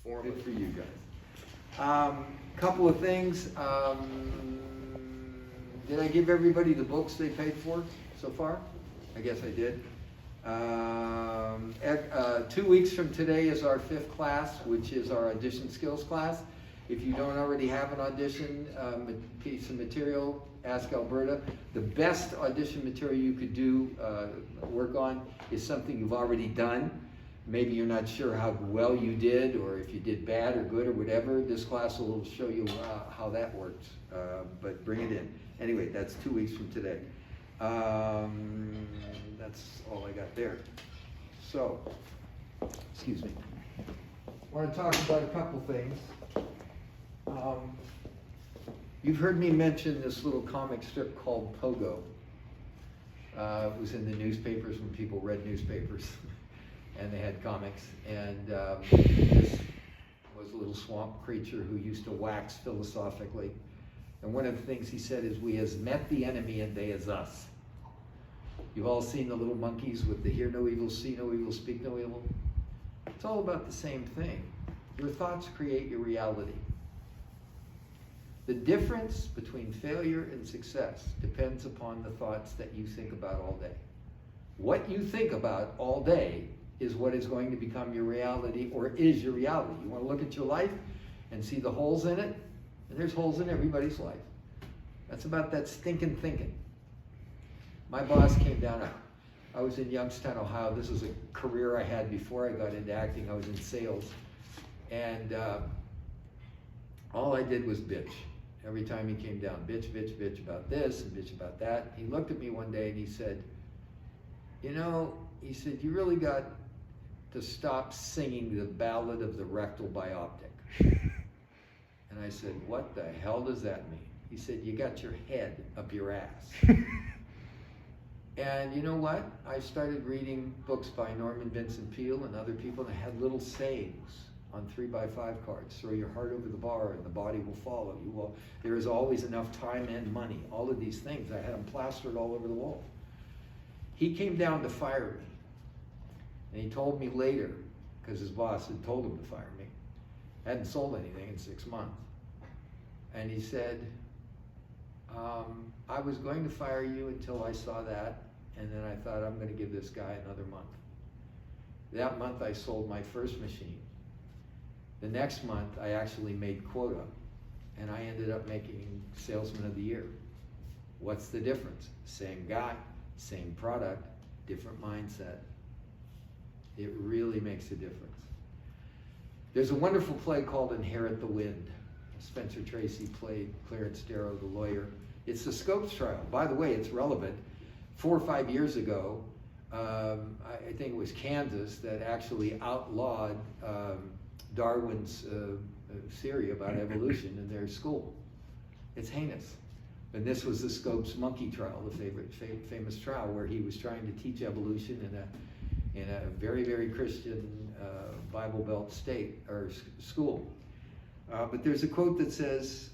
Good for you guys. Couple of things. Did I give everybody the books they paid for so far? I guess I did. 2 weeks from today is our 5th class, which is our audition skills class. If you don't already have an audition piece of material, ask Alberta. The best audition material you could do, work on, is something you've already done. Maybe you're not sure how well you did, or if you did bad or good or whatever. This class will show you how that works, but bring it in. Anyway, that's 2 weeks from today. That's all I got there. So, excuse me. I want to talk about a couple things. You've heard me mention this little comic strip called Pogo. It was in the newspapers when people read newspapers. And they had comics, and this was a little swamp creature who used to wax philosophically. And one of the things he said is, we has met the enemy and they is us. You've all seen the little monkeys with the hear no evil, see no evil, speak no evil. It's all about the same thing. Your thoughts create your reality. The difference between failure and success depends upon the thoughts that you think about all day. What you think about all day is what is going to become your reality, or is your reality. You want to look at your life and see the holes in it, and there's holes in everybody's life. That's about that stinking thinking. My boss came down, I was in Youngstown, Ohio. This was a career I had before I got into acting. I was in sales, and all I did was bitch. Every time he came down, bitch, bitch, bitch about this and bitch about that. He looked at me one day and he said, you know, he said, you really got to stop singing the Ballad of the Rectal Bioptic. And I said, what the hell does that mean? He said, you got your head up your ass. And you know what? I started reading books by Norman Vincent Peale and other people, and I had little sayings on 3x5 cards. Throw your heart over the bar and the body will follow. You will. There is always enough time and money. All of these things. I had them plastered all over the wall. He came down to fire me. And he told me later, because his boss had told him to fire me, hadn't sold anything in 6 months. And he said, I was going to fire you until I saw that, and then I thought, I'm going to give this guy another month. That month I sold my first machine. The next month I actually made quota, and I ended up making Salesman of the Year. What's the difference? Same guy, same product, different mindset. It really makes a difference. There's a wonderful play called Inherit the Wind. Spencer Tracy played Clarence Darrow, the lawyer. It's the Scopes trial. By the way, it's relevant. 4 or 5 years ago, I think it was Kansas that actually outlawed Darwin's theory about evolution in their school. It's heinous. And this was the Scopes monkey trial, the famous trial where he was trying to teach evolution in a very, very Christian Bible Belt state or school. But there's a quote that says,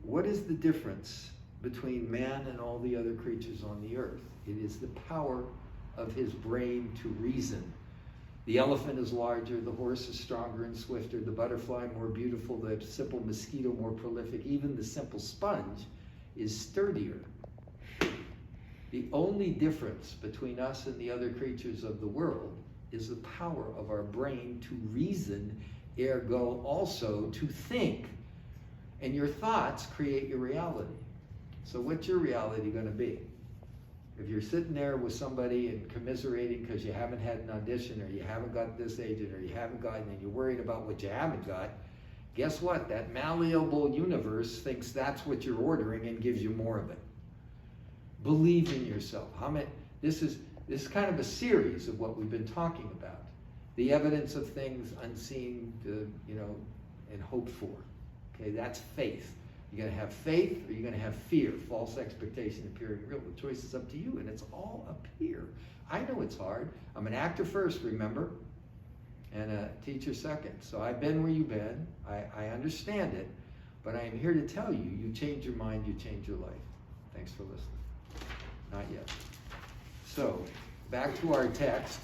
what is the difference between man and all the other creatures on the earth? It is the power of his brain to reason. The elephant is larger, the horse is stronger and swifter, the butterfly more beautiful, the simple mosquito more prolific, even the simple sponge is sturdier. The only difference between us and the other creatures of the world is the power of our brain to reason, ergo also to think. And your thoughts create your reality. So what's your reality going to be? If you're sitting there with somebody and commiserating because you haven't had an audition, or you haven't got this agent, or you haven't gotten, and you're worried about what you haven't got, guess what? That malleable universe thinks that's what you're ordering and gives you more of it. Believe in yourself. This is kind of a series of what we've been talking about. The evidence of things unseen, and hoped for. Okay, that's faith. You're going to have faith, or you're going to have fear, false expectation appearing real. The choice is up to you, and it's all up here. I know it's hard. I'm an actor first, remember, and a teacher second. So I've been where you've been. I understand it, but I am here to tell you, you change your mind, you change your life. Thanks for listening. Not yet. So, back to our text.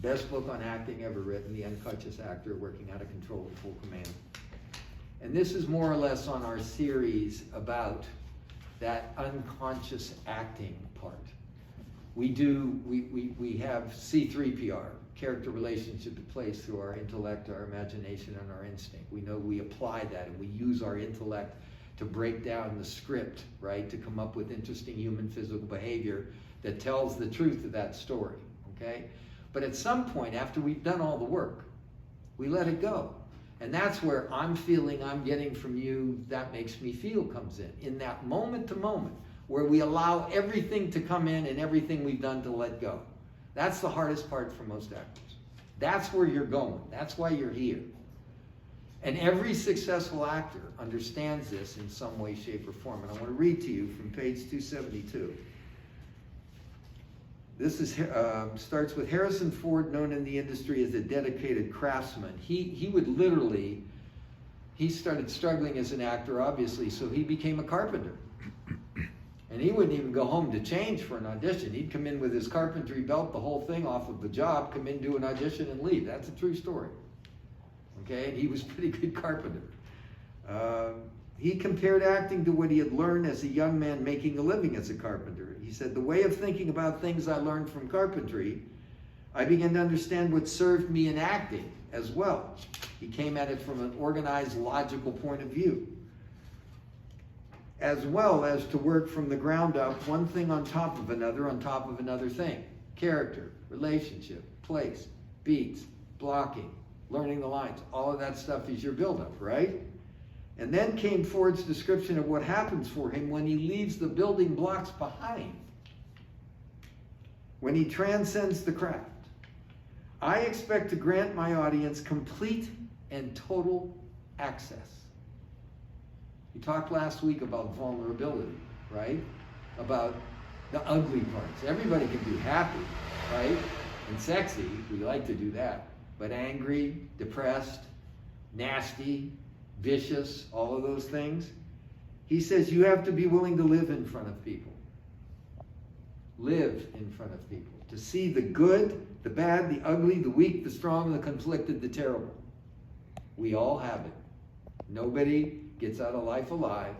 Best book on acting ever written, The Unconscious Actor Working Out of Control and Full Command. And this is more or less on our series about that unconscious acting part. We have C3PR, character relationship it plays through our intellect, our imagination, and our instinct. We know we apply that, and we use our intellect to break down the script, right, to come up with interesting human physical behavior that tells the truth of that story, okay? But at some point, after we've done all the work, we let it go. And that's where I'm feeling I'm getting from you, that makes me feel comes in that moment to moment, where we allow everything to come in and everything we've done to let go. That's the hardest part for most actors. That's where you're going. That's why you're here. And every successful actor understands this in some way, shape, or form. And I want to read to you from page 272. This is starts with Harrison Ford, known in the industry as a dedicated craftsman. He would literally, he started struggling as an actor, obviously, so he became a carpenter. And he wouldn't even go home to change for an audition. He'd come in with his carpentry belt, the whole thing off of the job, come in, do an audition, and leave. That's a true story. Okay, and he was a pretty good carpenter. He compared acting to what he had learned as a young man making a living as a carpenter. He said, the way of thinking about things I learned from carpentry, I began to understand what served me in acting as well. He came at it from an organized, logical point of view, as well as to work from the ground up, one thing on top of another thing. Character, relationship, place, beats, blocking, learning the lines. All of that stuff is your buildup, right? And then came Ford's description of what happens for him when he leaves the building blocks behind, when he transcends the craft. I expect to grant my audience complete and total access. We talked last week about vulnerability, right? About the ugly parts. Everybody can be happy, right? And sexy, we like to do that. But angry, depressed, nasty, vicious, all of those things. He says you have to be willing to live in front of people. Live in front of people. To see the good, the bad, the ugly, the weak, the strong, the conflicted, the terrible. We all have it. Nobody gets out of life alive.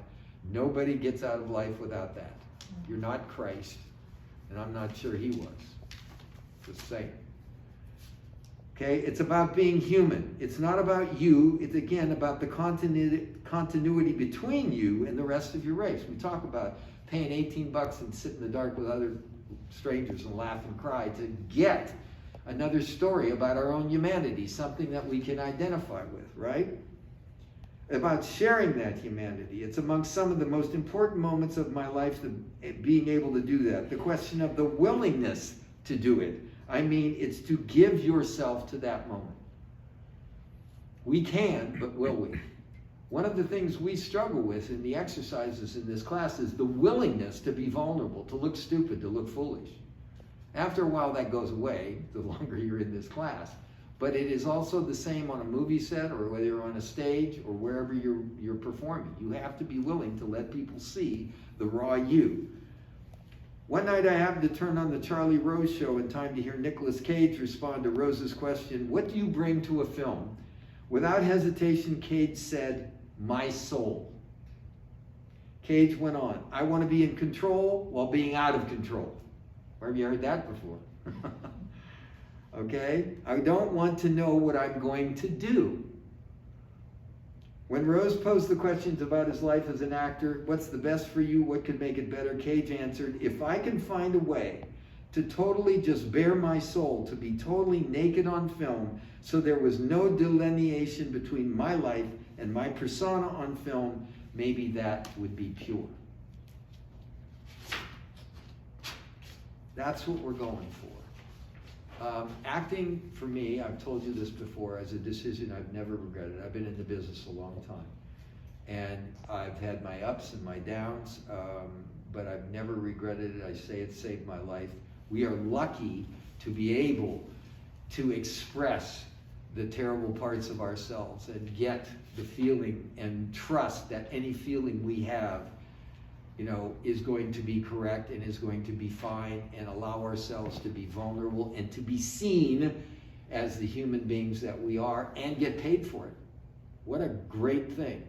Nobody gets out of life without that. You're not Christ, and I'm not sure he was. Just saying. Okay, it's about being human. It's not about you. It's, again, about the continuity between you and the rest of your race. We talk about paying $18 and sit in the dark with other strangers and laugh and cry to get another story about our own humanity, something that we can identify with, right? About sharing that humanity. It's among some of the most important moments of my life, being able to do that. The question of the willingness to do it. I mean, it's to give yourself to that moment. We can, but will we? One of the things we struggle with in the exercises in this class is the willingness to be vulnerable, to look stupid, to look foolish. After a while, that goes away, the longer you're in this class. But it is also the same on a movie set, or whether you're on a stage, or wherever you're performing. You have to be willing to let people see the raw you. One night I happened to turn on the Charlie Rose show in time to hear Nicolas Cage respond to Rose's question, what do you bring to a film? Without hesitation, Cage said, my soul. Cage went on, I want to be in control while being out of control. Where have you heard that before? Okay? I don't want to know what I'm going to do. When Rose posed the questions about his life as an actor, what's the best for you, what could make it better, Cage answered, if I can find a way to totally just bare my soul, to be totally naked on film, so there was no delineation between my life and my persona on film, maybe that would be pure. That's what we're going for. Acting, for me, I've told you this before, as a decision I've never regretted. I've been in the business a long time. And I've had my ups and my downs, but I've never regretted it. I say it saved my life. We are lucky to be able to express the terrible parts of ourselves and get the feeling and trust that any feeling we have, you know, is going to be correct and is going to be fine, and allow ourselves to be vulnerable and to be seen as the human beings that we are and get paid for it. What a great thing.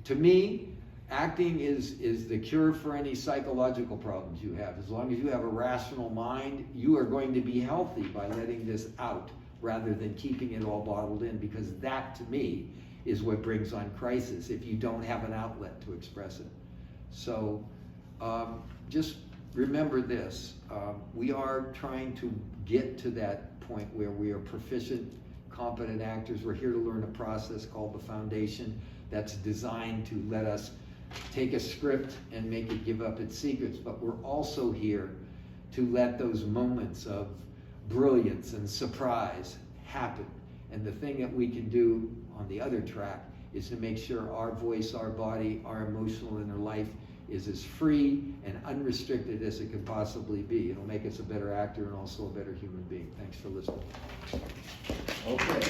To me, acting is the cure for any psychological problems you have. As long as you have a rational mind, you are going to be healthy by letting this out rather than keeping it all bottled in, because that, to me, is what brings on crisis if you don't have an outlet to express it. So just remember this. We are trying to get to that point where we are proficient, competent actors. We're here to learn a process called the Foundation that's designed to let us take a script and make it give up its secrets, but we're also here to let those moments of brilliance and surprise happen. And the thing that we can do on the other track is to make sure our voice, our body, our emotional inner life is as free and unrestricted as it can possibly be. It'll make us a better actor and also a better human being. Thanks for listening. Okay.